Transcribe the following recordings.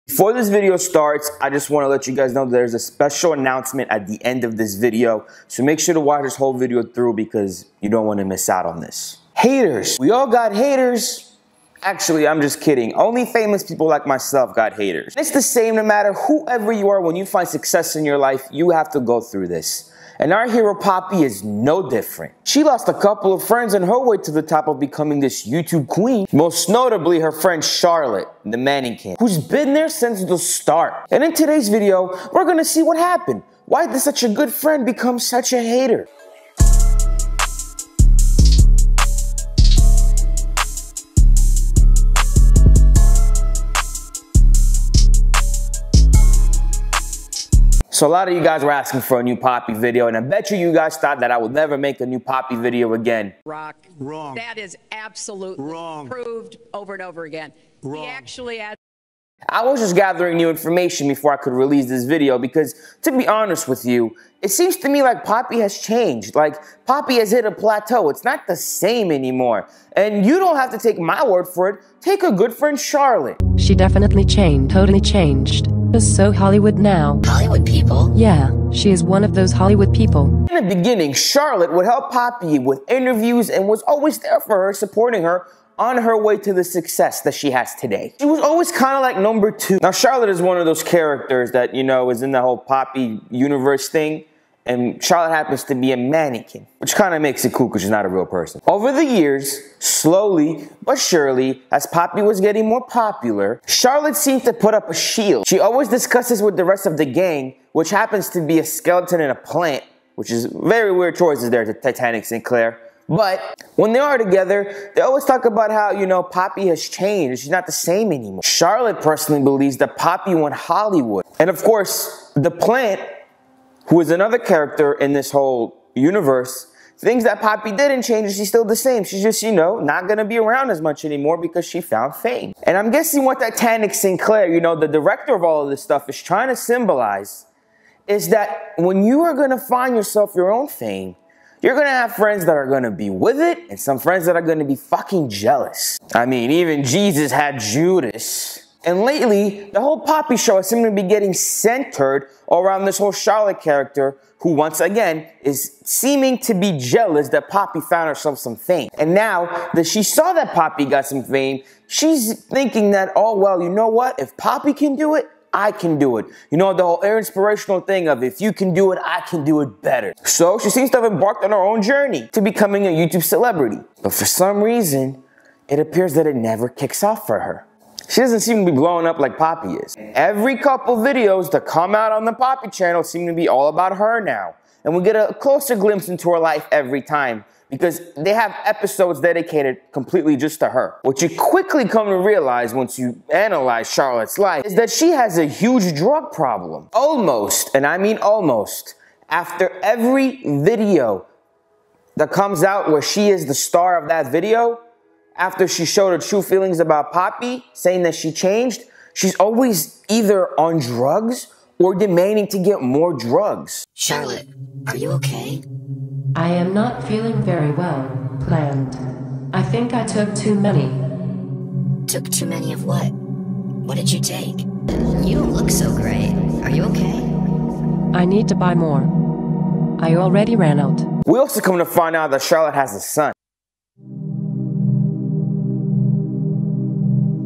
Before this video starts, I just want to let you guys know there's a special announcement at the end of this video. So make sure to watch this whole video through because you don't want to miss out on this. Haters. We all got haters. Actually, I'm just kidding. Only famous people like myself got haters. It's the same no matter whoever you are. When you find success in your life, you have to go through this. And our hero Poppy is no different. She lost a couple of friends on her way to the top of becoming this YouTube queen. Most notably her friend Charlotte, the mannequin, who's been there since the start. And in today's video, we're gonna see what happened. Why did such a good friend become such a hater? So a lot of you guys were asking for a new Poppy video, and I bet you guys thought that I would never make a new Poppy video again. Wrong. That is absolutely wrong. Proved over and over again. Wrong. He actually had. I was just gathering new information before I could release this video because, to be honest with you, it seems to me like Poppy has changed. Like, Poppy has hit a plateau. It's not the same anymore. And you don't have to take my word for it. Take a good friend Charlotte. She definitely changed. Totally changed. Is so Hollywood now. Hollywood people? Yeah, she is one of those Hollywood people. In the beginning, Charlotte would help Poppy with interviews and was always there for her, supporting her on her way to the success that she has today. She was always kind of like number two. Now, Charlotte is one of those characters that, you know, is in the whole Poppy universe thing. And Charlotte happens to be a mannequin, which kind of makes it cool because she's not a real person. Over the years, slowly but surely, as Poppy was getting more popular, Charlotte seemed to put up a shield. She always discusses with the rest of the gang, which happens to be a skeleton and a plant, which is very weird choices there to Titanic Sinclair. But when they are together, they always talk about how, you know, Poppy has changed. She's not the same anymore. Charlotte personally believes that Poppy went Hollywood. And of course, the plant, who is another character in this whole universe, thinks that Poppy didn't change and she's still the same. She's just, you know, not going to be around as much anymore because she found fame. And I'm guessing what Titanic Sinclair, you know, the director of all of this stuff, is trying to symbolize is that when you are going to find yourself your own fame, you're going to have friends that are going to be with it and some friends that are going to be fucking jealous. I mean, even Jesus had Judas. And lately, the whole Poppy show seems to be getting centered around this whole Charlotte character who, once again, is seeming to be jealous that Poppy found herself some fame. And now that she saw that Poppy got some fame, she's thinking that, oh, well, you know what? If Poppy can do it, I can do it. You know, the whole inspirational thing of if you can do it, I can do it better. So she seems to have embarked on her own journey to becoming a YouTube celebrity. But for some reason, it appears that it never kicks off for her. She doesn't seem to be blowing up like Poppy is. Every couple videos that come out on the Poppy channel seem to be all about her now. And we get a closer glimpse into her life every time because they have episodes dedicated completely just to her. What you quickly come to realize once you analyze Charlotte's life is that she has a huge drug problem. Almost, and I mean almost, after every video that comes out where she is the star of that video, after she showed her true feelings about Poppy, saying that she changed, she's always either on drugs or demanding to get more drugs. Charlotte, are you okay? I am not feeling very well. Planned. I think I took too many. Took too many of what? What did you take? You don't look so great. Are you okay? I need to buy more. I already ran out. We also come to find out that Charlotte has a son.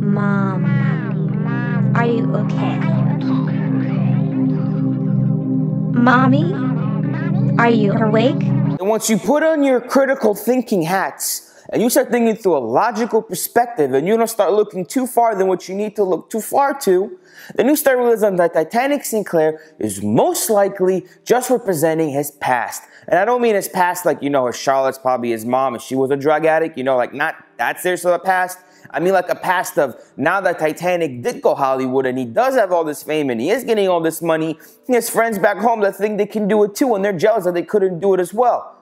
Mom, are you okay? Mommy, are you awake? And once you put on your critical thinking hats and you start thinking through a logical perspective and you don't start looking too far than what you need to look too far to, then you start realizing that Titanic Sinclair is most likely just representing his past. And I don't mean his past like, you know, Charlotte's probably his mom and she was a drug addict, you know, like not that serious of a past. I mean like a past of now that Titanic did go Hollywood and he does have all this fame and he is getting all this money, he has friends back home that think they can do it too and they're jealous that they couldn't do it as well.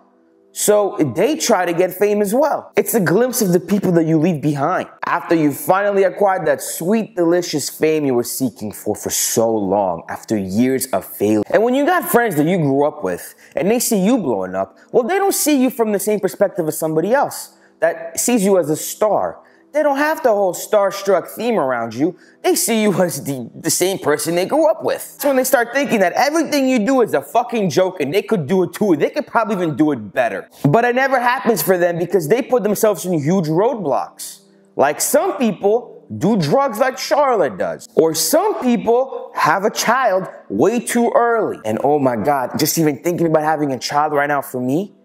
So they try to get fame as well. It's a glimpse of the people that you leave behind after you finally acquired that sweet, delicious fame you were seeking for so long after years of failure. And when you got friends that you grew up with and they see you blowing up, well, they don't see you from the same perspective as somebody else that sees you as a star. they don't have the whole starstruck theme around you. They see you as the same person they grew up with. So when they start thinking that everything you do is a fucking joke and they could do it too, they could probably even do it better. But it never happens for them because they put themselves in huge roadblocks. Like some people do drugs like Charlotte does. Or some people have a child way too early. And oh my God, just even thinking about having a child right now for me,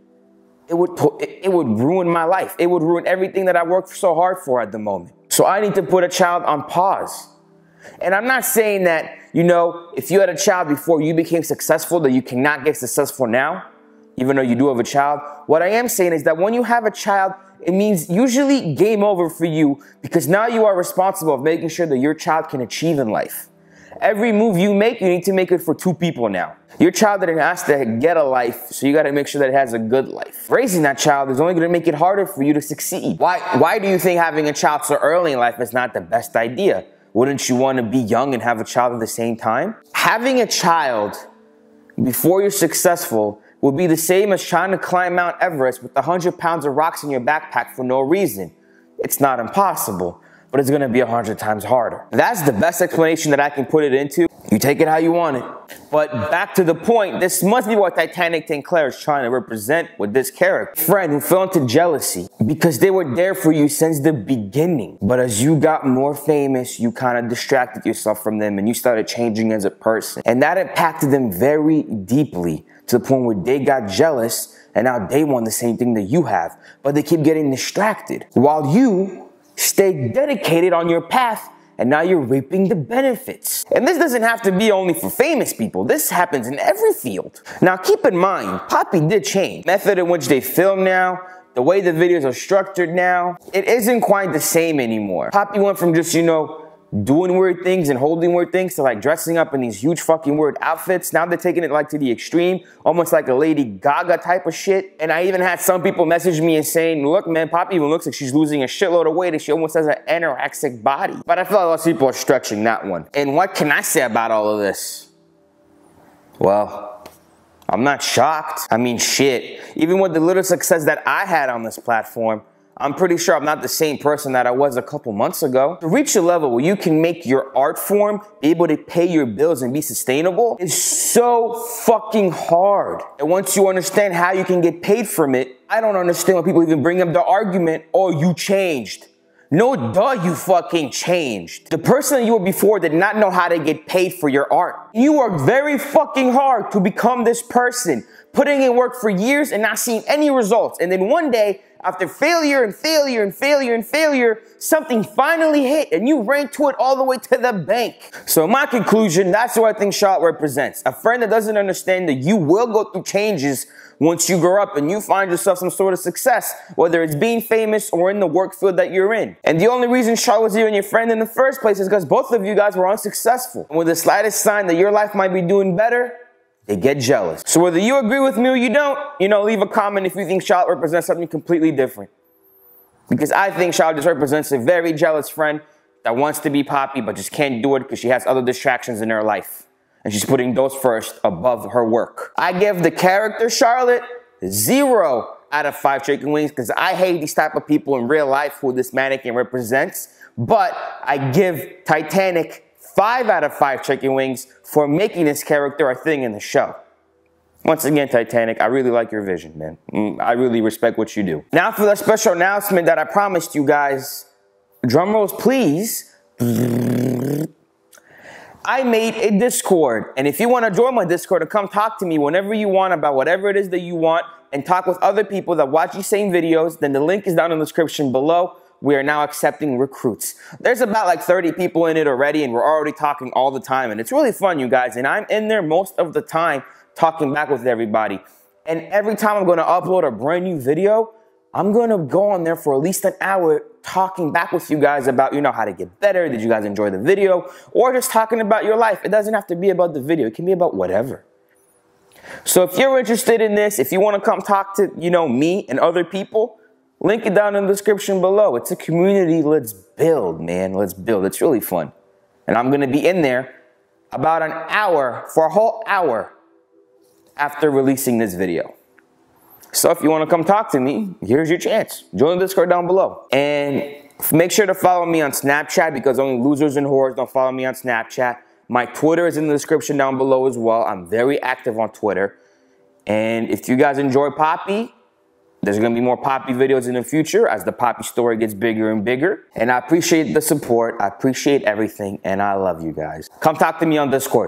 it would ruin my life. It would ruin everything that I worked so hard for at the moment. So I need to put a child on pause. And I'm not saying that, you know, if you had a child before you became successful, that you cannot get successful now, even though you do have a child. What I am saying is that when you have a child, it means usually game over for you because now you are responsible of making sure that your child can achieve in life. Every move you make, you need to make it for two people now. Your child didn't ask to get a life, so you got to make sure that it has a good life. Raising that child is only going to make it harder for you to succeed. Why do you think having a child so early in life is not the best idea? Wouldn't you want to be young and have a child at the same time? Having a child before you're successful will be the same as trying to climb Mount Everest with 100 pounds of rocks in your backpack for no reason. It's not impossible, but it's going to be 100 times harder. That's the best explanation that I can put it into. You take it how you want it. But back to the point, this must be what Titanic Sinclair is trying to represent with this character. Friend who fell into jealousy because they were there for you since the beginning. But as you got more famous, you kind of distracted yourself from them and you started changing as a person. And that impacted them very deeply to the point where they got jealous and now they want the same thing that you have. But they keep getting distracted while you stay dedicated on your path. And now you're reaping the benefits. And this doesn't have to be only for famous people. This happens in every field. Now keep in mind, Poppy did change. Method in which they film now, the way the videos are structured now, it isn't quite the same anymore. Poppy went from just, you know, doing weird things and holding weird things to like dressing up in these huge fucking weird outfits. Now they're taking it like to the extreme, almost like a Lady Gaga type of shit. And I even had some people message me and saying, look man, Poppy even looks like she's losing a shitload of weight and she almost has an anorexic body. But I feel like most people are stretching that one. And what can I say about all of this? Well, I'm not shocked. I mean, shit. Even with the little success that I had on this platform, I'm pretty sure I'm not the same person that I was a couple months ago. To reach a level where you can make your art form, be able to pay your bills and be sustainable is so fucking hard. And once you understand how you can get paid from it, I don't understand why people even bring up the argument, oh, you changed. No, duh, you fucking changed. The person that you were before did not know how to get paid for your art. You worked very fucking hard to become this person, putting in work for years and not seeing any results. And then one day, after failure and failure and failure and failure, something finally hit and you ran to it all the way to the bank. So in my conclusion, that's what I think Charlotte represents. A friend that doesn't understand that you will go through changes once you grow up and you find yourself some sort of success, whether it's being famous or in the work field that you're in. And the only reason Charlotte was even your friend in the first place is because both of you guys were unsuccessful. And with the slightest sign that your life might be doing better, they get jealous. So whether you agree with me or you don't, you know, leave a comment if you think Charlotte represents something completely different. Because I think Charlotte just represents a very jealous friend that wants to be Poppy but just can't do it because she has other distractions in her life. And she's putting those first above her work. I give the character Charlotte 0 out of 5 chicken wings because I hate these type of people in real life who this mannequin represents. But I give Titanic 5 out of 5 chicken wings for making this character a thing in the show. Once again, Titanic, I really like your vision, man. I really respect what you do. Now for the special announcement that I promised you guys. Drum rolls, please. I made a Discord. And if you want to join my Discord and come talk to me whenever you want about whatever it is that you want and talk with other people that watch these same videos, then the link is down in the description below. We are now accepting recruits. There's about like 30 people in it already and we're already talking all the time. And it's really fun, you guys. And I'm in there most of the time talking back with everybody. And every time I'm going to upload a brand new video, I'm going to go on there for at least an hour talking back with you guys about, you know, how to get better. Did you guys enjoy the video? Or just talking about your life. It doesn't have to be about the video. It can be about whatever. So if you're interested in this, if you want to come talk to, you know, me and other people, link it down in the description below. It's a community. Let's build, man. Let's build. It's really fun. And I'm going to be in there about an hour, for a whole hour after releasing this video. So if you want to come talk to me, here's your chance. Join the Discord down below. And Make sure to follow me on Snapchat because only losers and whores don't follow me on Snapchat. My Twitter is in the description down below as well. I'm very active on Twitter. And if you guys enjoy Poppy, there's going to be more Poppy videos in the future as the Poppy story gets bigger and bigger. And I appreciate the support. I appreciate everything. And I love you guys. Come talk to me on Discord.